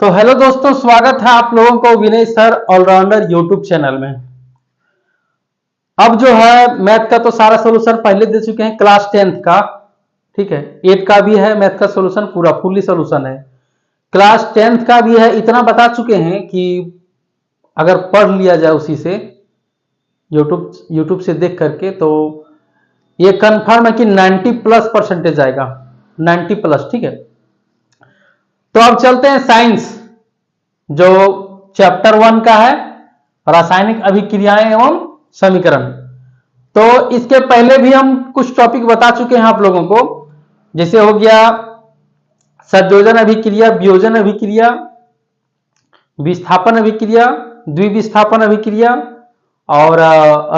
तो हेलो दोस्तों, स्वागत है आप लोगों को विनय सर ऑलराउंडर यूट्यूब चैनल में। अब जो है मैथ का तो सारा सोल्यूशन पहले दे चुके हैं, क्लास 10th का। ठीक है, 8 का भी है मैथ का सोल्यूशन, पूरा फुल्ली सोल्यूशन है। क्लास 10th का भी है, इतना बता चुके हैं कि अगर पढ़ लिया जाए उसी से यूट्यूब से देख करके तो ये कंफर्म है कि 90 प्लस परसेंटेज आएगा, 90 प्लस। ठीक है, तो अब चलते हैं साइंस, जो चैप्टर 1 का है, रासायनिक अभिक्रियाएं एवं समीकरण। तो इसके पहले भी हम कुछ टॉपिक बता चुके हैं आप लोगों को, जैसे हो गया संयोजन अभिक्रिया, वियोजन अभिक्रिया, विस्थापन अभिक्रिया, द्विविस्थापन अभिक्रिया और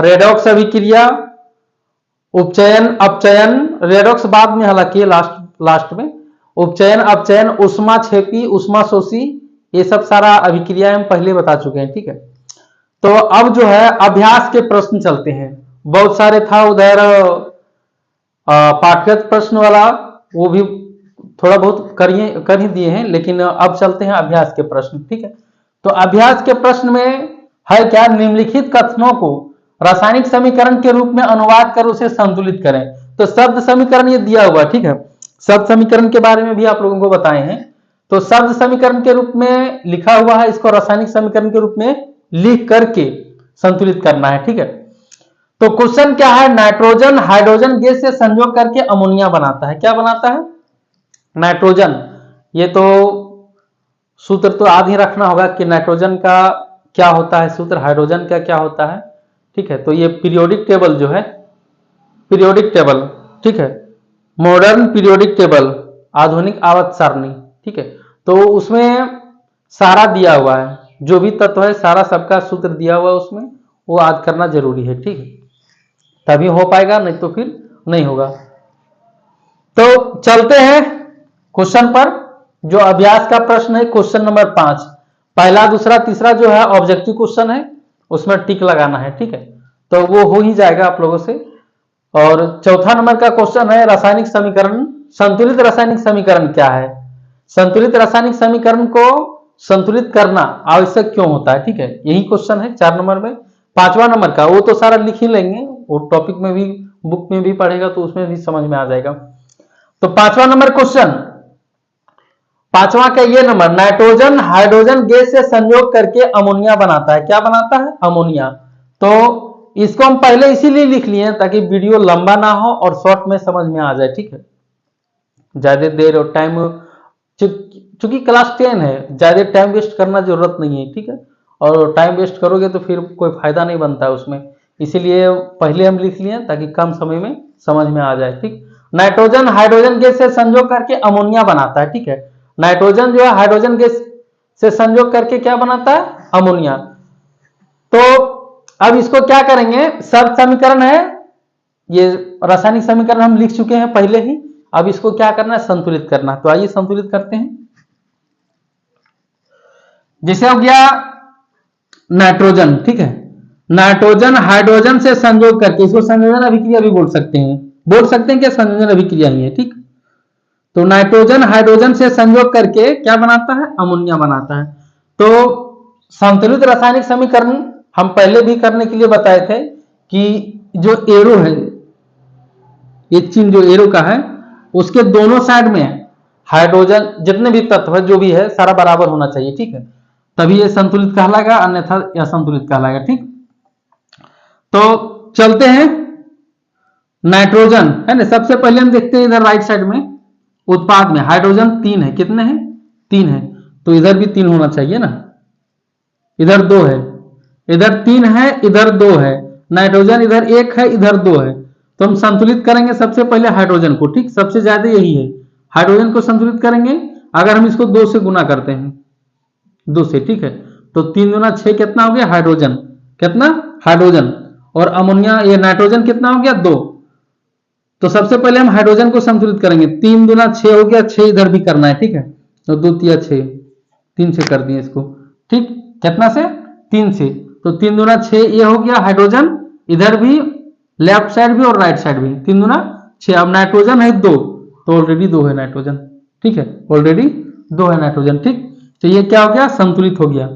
रेडॉक्स अभिक्रिया, उपचयन अपचयन, रेडॉक्स बाद में हालांकि लास्ट में, उपचयन अपचयन, ऊष्माक्षेपी ऊष्मा शोषी, ये सब सारा अभिक्रिया हम पहले बता चुके हैं। ठीक है, तो अब जो है अभ्यास के प्रश्न चलते हैं। बहुत सारे था उधर पाठ्यगत प्रश्न वाला, वो भी थोड़ा बहुत कर ही दिए हैं, लेकिन अब चलते हैं अभ्यास के प्रश्न। ठीक है, तो अभ्यास के प्रश्न में है क्या, निम्नलिखित कथनों को रासायनिक समीकरण के रूप में अनुवाद कर उसे संतुलित करें। तो शब्द समीकरण ये दिया हुआ। ठीक है, शब्द समीकरण के बारे में भी आप लोगों को बताए हैं। तो शब्द समीकरण के रूप में लिखा हुआ है, इसको रासायनिक समीकरण के रूप में लिख करके संतुलित करना है। ठीक है, तो क्वेश्चन क्या है, नाइट्रोजन हाइड्रोजन गैस से संयोग करके अमोनिया बनाता है। क्या बनाता है? नाइट्रोजन। ये तो सूत्र तो याद ही रखना होगा कि नाइट्रोजन का क्या होता है सूत्र, हाइड्रोजन का क्या होता है। ठीक है, तो ये पीरियोडिक टेबल जो है, पीरियोडिक टेबल, ठीक है, मॉडर्न पीरियोडिक टेबल, आधुनिक आवर्त सारणी। ठीक है, तो उसमें सारा दिया हुआ है, जो भी तत्व है सारा सबका सूत्र दिया हुआ है उसमें, वो याद करना जरूरी है। ठीक है, तभी हो पाएगा, नहीं तो फिर नहीं होगा। तो चलते हैं क्वेश्चन पर। जो अभ्यास का प्रश्न है क्वेश्चन नंबर 5, पहला दूसरा तीसरा जो है ऑब्जेक्टिव क्वेश्चन है, उसमें टिक लगाना है। ठीक है, तो वो हो ही जाएगा आप लोगों से। और चौथा नंबर का क्वेश्चन है रासायनिक समीकरण, संतुलित रासायनिक समीकरण क्या है, संतुलित रासायनिक समीकरण को संतुलित करना आवश्यक क्यों होता है। ठीक है, यही क्वेश्चन है 4 नंबर में। 5वां नंबर का वो तो सारा लिख ही लेंगे, वो टॉपिक में भी बुक में भी पढ़ेगा तो उसमें भी समझ में आ जाएगा। तो 5वां नंबर क्वेश्चन, 5वां का ये नंबर, नाइट्रोजन हाइड्रोजन गैस से संयोग करके अमोनिया बनाता है। क्या बनाता है? अमोनिया। तो इसको हम पहले इसीलिए लिख लिए ताकि वीडियो लंबा ना हो और शॉर्ट में समझ में आ जाए। ठीक है, ज्यादा देर और टाइम, चूंकि क्लास 10 है, ज्यादा टाइम वेस्ट करना जरूरत नहीं है। ठीक है, और टाइम वेस्ट करोगे तो फिर कोई फायदा नहीं बनता है उसमें, इसीलिए पहले हम लिख लिए ताकि कम समय में समझ में आ जाए। ठीक, नाइट्रोजन हाइड्रोजन गैस से संयोग करके अमोनिया बनाता है। ठीक है, नाइट्रोजन जो है हाइड्रोजन गैस से संयोग करके क्या बनाता है? अमोनिया। तो अब इसको क्या करेंगे, शब्द समीकरण है, ये रासायनिक समीकरण हम लिख चुके हैं पहले ही। अब इसको क्या करना है? संतुलित करना। तो आइए संतुलित करते हैं। जैसे हो गया नाइट्रोजन, ठीक है, नाइट्रोजन हाइड्रोजन से संयोग करके, इसको संयोजन अभिक्रिया भी बोल सकते हैं, क्या संयोजन अभिक्रिया ही है। ठीक, तो नाइट्रोजन हाइड्रोजन से संयोग करके क्या बनाता है? अमोनिया बनाता है। तो संतुलित रासायनिक समीकरण हम पहले भी करने के लिए बताए थे कि जो एरो है, ये चिन्ह जो एरो का है, उसके दोनों साइड में हाइड्रोजन जितने भी तत्व है जो भी है सारा बराबर होना चाहिए। ठीक है, तभी ये संतुलित कहलाएगा, अन्यथा यह असंतुलित कहलाएगा। ठीक, तो चलते हैं नाइट्रोजन है ना, सबसे पहले हम देखते हैं इधर राइट साइड में उत्पाद में हाइड्रोजन 3 है। कितने हैं? 3 है, तो इधर भी 3 होना चाहिए ना, इधर 2 है, इधर 3 है, इधर 2 है, नाइट्रोजन इधर 1 है, इधर 2 है, तो हम संतुलित करेंगे सबसे पहले हाइड्रोजन को। ठीक, सबसे ज्यादा यही है, हाइड्रोजन को संतुलित करेंगे अगर हम इसको 2 से गुना करते हैं, 2 से। ठीक है, तो 3 दूना 6 कितना हो गया? हाइड्रोजन, कितना? हाइड्रोजन। और अमोनिया ये नाइट्रोजन कितना हो गया? 2। तो सबसे पहले हम हाइड्रोजन को संतुलित करेंगे, 3 दूना 6 हो गया, 6 इधर भी करना है। ठीक है, तो 2 तिया 6, 3 से कर दिए इसको। ठीक, कितना से? 3 से, तो 3 दूना 6 ये हो गया हाइड्रोजन, इधर भी लेफ्ट साइड भी और राइट साइड भी 3 दूना 6। अब नाइट्रोजन है 2, तो ऑलरेडी 2 है नाइट्रोजन। ठीक है, ऑलरेडी 2 है नाइट्रोजन। ठीक, तो ये क्या हो गया, संतुलित हो गया।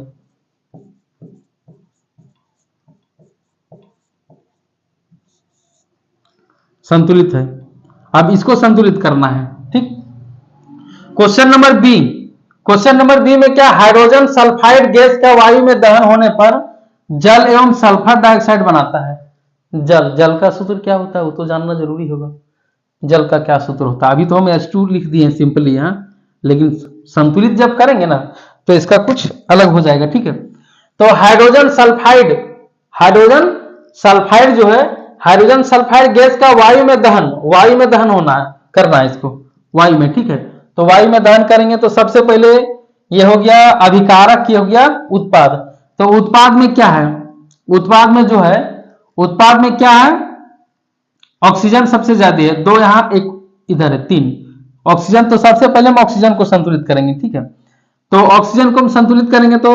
संतुलित है। अब इसको संतुलित करना है, ठीक। Question number B, question number B में क्या, हाइड्रोजन सल्फाइड गैस का वायु में दहन होने पर जल एवं सल्फर डाइऑक्साइड बनाता है। जल का सूत्र क्या होता है वो तो जानना जरूरी होगा। जल का क्या सूत्र होता है, अभी तो हम H2 लिख दिए हैं सिंपली यहाँ, लेकिन संतुलित जब करेंगे ना तो इसका कुछ अलग हो जाएगा, ठीक है। तो हाइड्रोजन सल्फाइड जो है, हाइड्रोजन सल्फाइड गैस का वायु में दहन होना है, करना है इसको वायु में, ठीक है। तो वायु में दहन करेंगे तो सबसे पहले ये हो गया अभिकारक, ये हो गया उत्पाद। तो उत्पाद में क्या है, उत्पाद में जो है, उत्पाद में क्या है, ऑक्सीजन सबसे ज्यादा है, 2 यहां एक इधर है, 3 ऑक्सीजन। तो सबसे पहले हम ऑक्सीजन को संतुलित करेंगे, ठीक है। तो ऑक्सीजन को हम संतुलित करेंगे तो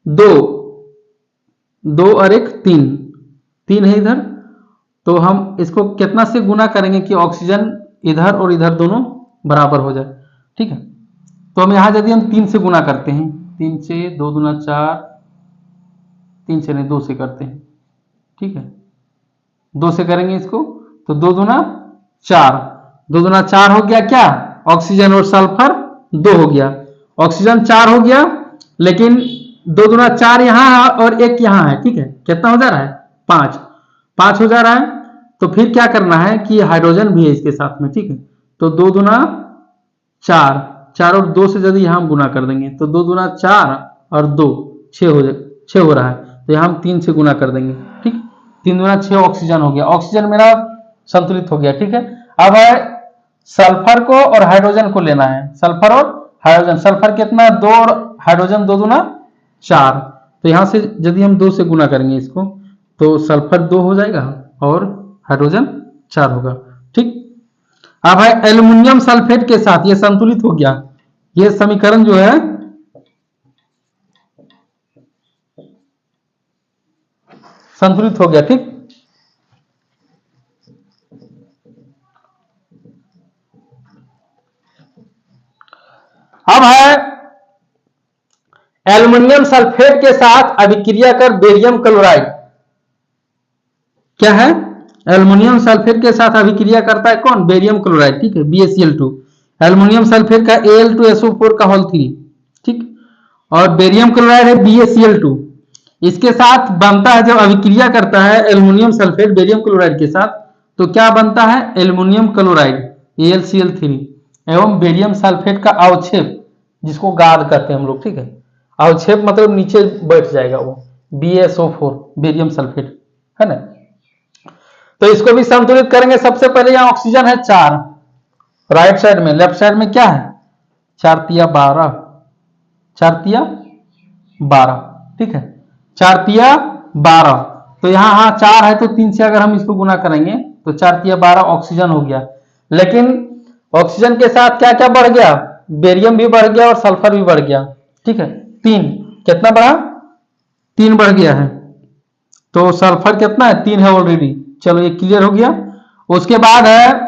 2 और 1 3 है इधर। तो हम इसको कितना से गुना करेंगे कि ऑक्सीजन इधर और इधर दोनों बराबर हो जाए, ठीक है। तो हम यहां यदि हम 3 से गुना करते हैं, 3 से 2 दूना 4, 3 से नहीं 2 से करते हैं, ठीक है। 2 से करेंगे इसको तो 2 दूना 4, 2 दूना 4 हो गया क्या, ऑक्सीजन और सल्फर 2 हो गया, ऑक्सीजन 4 हो गया, लेकिन 2 दूना 4 यहां है और 1 यहां है, ठीक है। कितना हो जा रहा है, 5 हो जा रहा है। तो फिर क्या करना है कि हाइड्रोजन भी है इसके साथ में, ठीक है। तो 2 दूना 4, 4 और 2 से यदि यहां हम गुना कर देंगे तो 2 दूना 4 और 2 6 हो रहा है। तो यहां हम 3 से गुना कर देंगे, ठीक। 3 दूना 6 ऑक्सीजन हो गया, ऑक्सीजन मेरा संतुलित हो गया, ठीक है। अब है सल्फर को और हाइड्रोजन को लेना है, सल्फर और हाइड्रोजन। सल्फर कितना, 2 और हाइड्रोजन 2 दूना 4। तो यहां से यदि हम 2 से गुना करेंगे इसको तो सल्फर 2 हो जाएगा और हाइड्रोजन 4 होगा, ठीक। अब है एल्युमिनियम सल्फेट के साथ, ये संतुलित हो गया, ये समीकरण जो है संतुलित हो गया, ठीक। अब है एल्युमिनियम सल्फेट के साथ अभिक्रिया कर बेरियम क्लोराइड, क्या है, एल्युमिनियम सल्फेट के साथ अभिक्रिया करता है कौन, बेरियम क्लोराइड, ठीक है, BaCl2। एल्युमिनियम सल्फेट का Al2SO4 का होल 3, ठीक। और बेरियम क्लोराइड है BaCl2। इसके साथ बनता है, जब अभिक्रिया करता है एल्युमिनियम सल्फेट बेरियम क्लोराइड के साथ तो क्या बनता है, एल्युमिनियम क्लोराइड AlCl3 एवं बेरियम सल्फेट का अवक्षेप, जिसको गाद कहते हैं हम लोग, ठीक है। अवक्षेप मतलब नीचे बैठ जाएगा वो, BaSO4 बेरियम सल्फेट, है ना। तो इसको भी संतुलित करेंगे। सबसे पहले यहाँ ऑक्सीजन है 4 राइट साइड में, लेफ्ट साइड में क्या है, 4 तिया 12, 4 तिया 12, ठीक है, 4 तिया 12। तो यहाँ हाँ 4 है तो 3 से अगर हम इसको गुना करेंगे तो 4 तिया 12 ऑक्सीजन हो गया। लेकिन ऑक्सीजन के साथ क्या क्या बढ़ गया, बेरियम भी बढ़ गया और सल्फर भी बढ़ गया, ठीक है। 3 कितना बढ़ा, 3 बढ़ गया है। तो सल्फर कितना है, 3 है ऑलरेडी, चलो ये क्लियर हो गया। उसके बाद है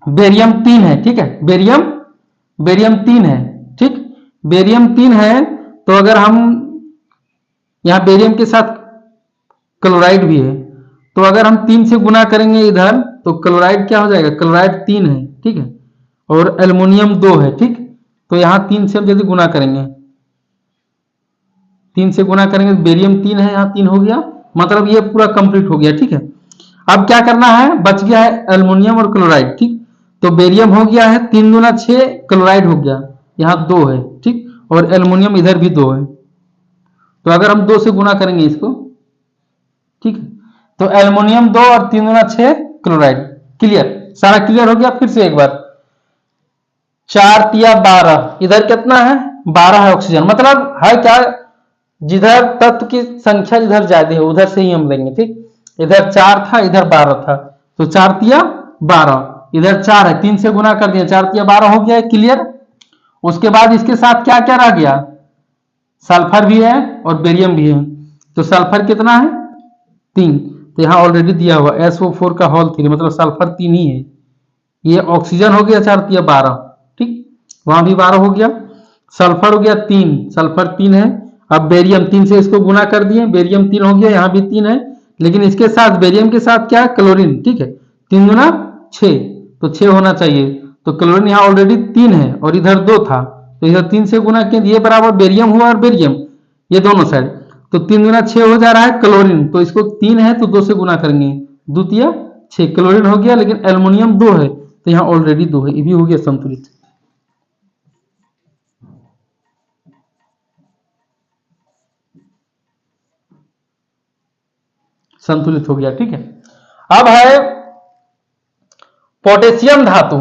बेरियम 3 है, ठीक है, बेरियम 3 है, ठीक। बेरियम 3 है तो अगर हम यहां बेरियम के साथ क्लोराइड भी है तो अगर हम 3 से गुना करेंगे इधर तो क्लोराइड क्या हो जाएगा, क्लोराइड 3 है, ठीक है, और एल्युमिनियम 2 है, ठीक। तो यहां 3 से यदि गुना करेंगे, 3 से गुना करेंगे तो बेरियम 3 है, यहां 3 हो गया, मतलब ये पूरा कंप्लीट हो गया, ठीक है। अब क्या करना है, बच गया है एल्युमिनियम और क्लोराइड, ठीक। तो बेरियम हो गया है 3 दूना 6, क्लोराइड हो गया, यहाँ 2 है, ठीक, और एल्युमिनियम इधर भी 2 है। तो अगर हम 2 से गुना करेंगे इसको, ठीक है, तो एल्युमिनियम 2 और 3 दूना 6 क्लोराइड, क्लियर, सारा क्लियर हो गया। फिर से एक बार, 4 तिया 12, इधर कितना है, 12 है ऑक्सीजन, मतलब है क्या, जिधर तत्व की संख्या जिधर ज्यादा है उधर से ही हम लेंगे, ठीक। इधर 4 था, इधर 12 था, तो 4 तिया 12, इधर 4 है, 3 से गुना कर दिया, 4 तिया 12 हो गया, क्लियर। उसके बाद इसके साथ क्या क्या रह गया, सल्फर भी है और बेरियम भी है। तो सल्फर कितना है, 3, तो यहाँ ऑलरेडी दिया हुआ SO4 का होल 3, मतलब सल्फर 3 ही है। ये ऑक्सीजन हो गया 4 तिया 12, ठीक, वहां भी 12 हो गया। सल्फर हो गया 3, सल्फर 3 है। अब बेरियम 3 से इसको गुना कर दिए, बेरियम 3 हो गया, यहाँ भी 3 है, लेकिन इसके साथ बेरियम के साथ क्या है, क्लोरीन, ठीक है, 3 गुना 6, तो 6 होना चाहिए। तो क्लोरीन यहाँ ऑलरेडी 3 है और इधर 2 था, तो इधर 3 से गुना किया, ये बराबर बेरियम हुआ और बेरियम, ये दोनों साइड, तो 3 गुना 6 हो जा रहा है क्लोरीन, तो इसको 3 है तो 2 से गुना करेंगे, द्वितीय 6, क्लोरीन हो गया, लेकिन एल्युमिनियम 2 है, तो यहाँ ऑलरेडी 2 है, ये भी हो गया संतुलित। संतुलित हो गया, ठीक है। अब है पोटेशियम धातु,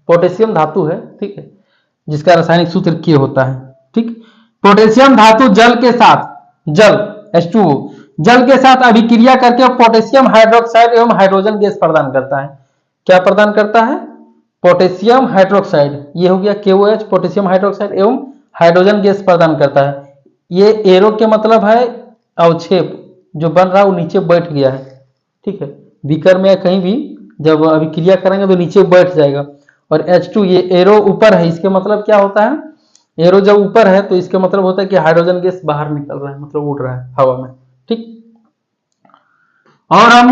पोटेशियम धातु है, ठीक है, जिसका रासायनिक सूत्र के होता है, ठीक। पोटेशियम धातु जल के साथ, जल H2O, जल के साथ अभिक्रिया करके पोटेशियम हाइड्रोक्साइड एवं हाइड्रोजन गैस प्रदान करता है। क्या प्रदान करता है, पोटेशियम हाइड्रोक्साइड, ये हो गया KOH, पोटेशियम हाइड्रोक्साइड एवं हाइड्रोजन गैस प्रदान करता है। ये एरो के मतलब है अवक्षेप जो बन रहा है वो नीचे बैठ गया है, ठीक है, बीकर में कहीं भी जब अभिक्रिया करेंगे तो नीचे बैठ जाएगा। और H2 ये एरो ऊपर है, इसके मतलब क्या होता है, एरो जब ऊपर है तो इसका मतलब होता है कि हाइड्रोजन गैस बाहर निकल रहा है, मतलब उड़ रहा है हवा में, ठीक। और हम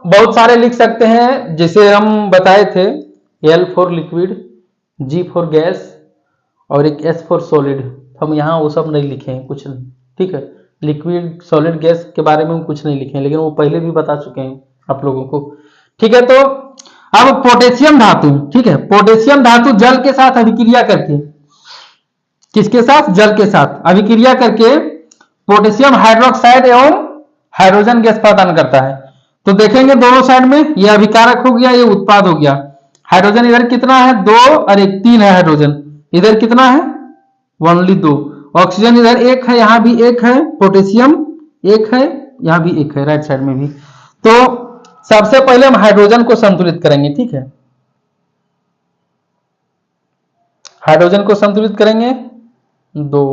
बहुत सारे लिख सकते हैं, जैसे हम बताए थे L for liquid, G for gas और एक S फॉर सॉलिड, हम यहाँ वो सब नहीं लिखे हैं, कुछ नहीं, ठीक है। लिक्विड सॉलिड गैस के बारे में हम कुछ नहीं लिखे हैं, लेकिन वो पहले भी बता चुके हैं आप लोगों को, ठीक है। तो अब पोटेशियम धातु, ठीक है, पोटेशियम धातु जल के साथ अभिक्रिया करके, किसके साथ, जल के साथ अभिक्रिया करके पोटेशियम हाइड्रोक्साइड एवं हाइड्रोजन गैस प्रदान करता है। तो देखेंगे दोनों साइड में, ये अभिकारक हो गया, ये उत्पाद हो गया। हाइड्रोजन इधर कितना है, 2 और 1, 3 है हाइड्रोजन, इधर कितना है, ओनली 2। ऑक्सीजन इधर 1 है, यहां भी 1 है, पोटेशियम 1 है, यहां भी 1 है, राइट साइड में भी। तो सबसे पहले हम हाइड्रोजन को संतुलित करेंगे, ठीक है, हाइड्रोजन को संतुलित करेंगे, 2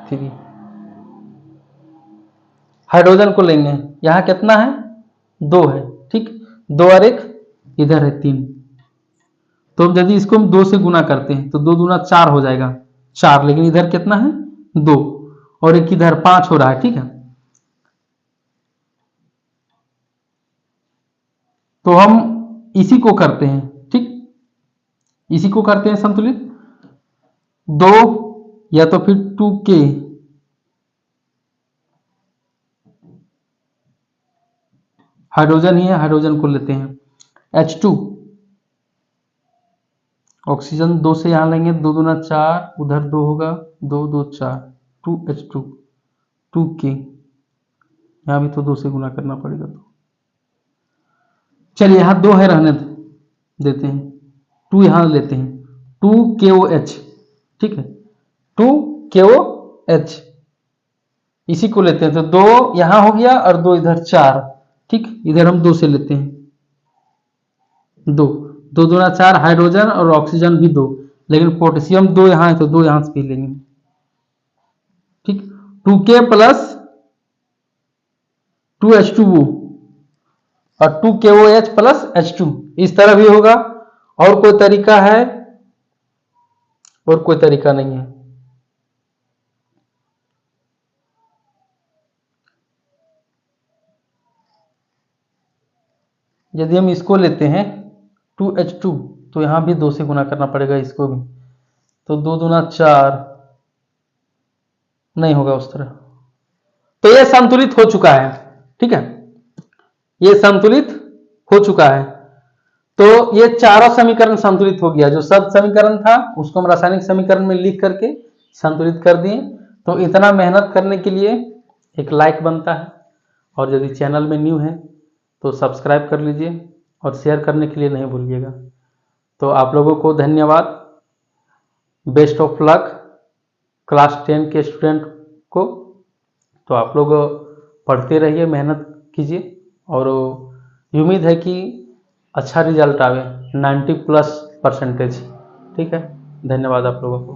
3, हाइड्रोजन को लेंगे, यहां कितना है, 2 है, ठीक, 2 और 1 इधर है 3, तो यदि इसको हम 2 से गुना करते हैं तो 2 दूना 4 हो जाएगा, 4, लेकिन इधर कितना है, 2 और एक इधर 5 हो रहा है, ठीक है। तो हम इसी को करते हैं, ठीक, इसी को करते हैं संतुलित, 2 या तो फिर 2K, हाइड्रोजन ही है, हाइड्रोजन को लेते हैं, H2, ऑक्सीजन 2 से यहां लेंगे, 2 दूना 4, उधर 2 होगा, 2 2 4, 2H2, 2K, यहां भी तो 2 से गुना करना पड़ेगा, तो चलिए यहां 2 है, रहने देते हैं, 2 यहां लेते हैं, 2KOH, ठीक है, 2KOH, इसी को लेते हैं, तो 2 यहां हो गया और 2 इधर 4, ठीक, इधर हम 2 से लेते हैं, 2 2 दूना 4, हाइड्रोजन और ऑक्सीजन भी 2, लेकिन पोटेशियम 2 यहां है तो 2 यहां से भी लेंगे, ठीक, 2K प्लस 2H2O और 2KOH प्लस H2, इस तरह भी होगा। और कोई तरीका है, और कोई तरीका नहीं है। यदि हम इसको लेते हैं 2H2 तो यहां भी 2 से गुना करना पड़ेगा इसको भी, तो 2 दूना 4, नहीं होगा उस तरह। तो यह संतुलित हो चुका है, ठीक है, यह संतुलित हो चुका है। तो ये चारों समीकरण संतुलित हो गया, जो शब्द समीकरण था उसको हम रासायनिक समीकरण में लिख करके संतुलित कर दिए। तो इतना मेहनत करने के लिए एक लाइक बनता है, और यदि चैनल में न्यू है तो सब्सक्राइब कर लीजिए और शेयर करने के लिए नहीं भूलिएगा। तो आप लोगों को धन्यवाद, बेस्ट ऑफ लक क्लास 10 के स्टूडेंट को। तो आप लोग पढ़ते रहिए, मेहनत कीजिए, और उम्मीद है कि अच्छा रिजल्ट आवे, 90+ परसेंटेज, ठीक है। धन्यवाद आप लोगों को।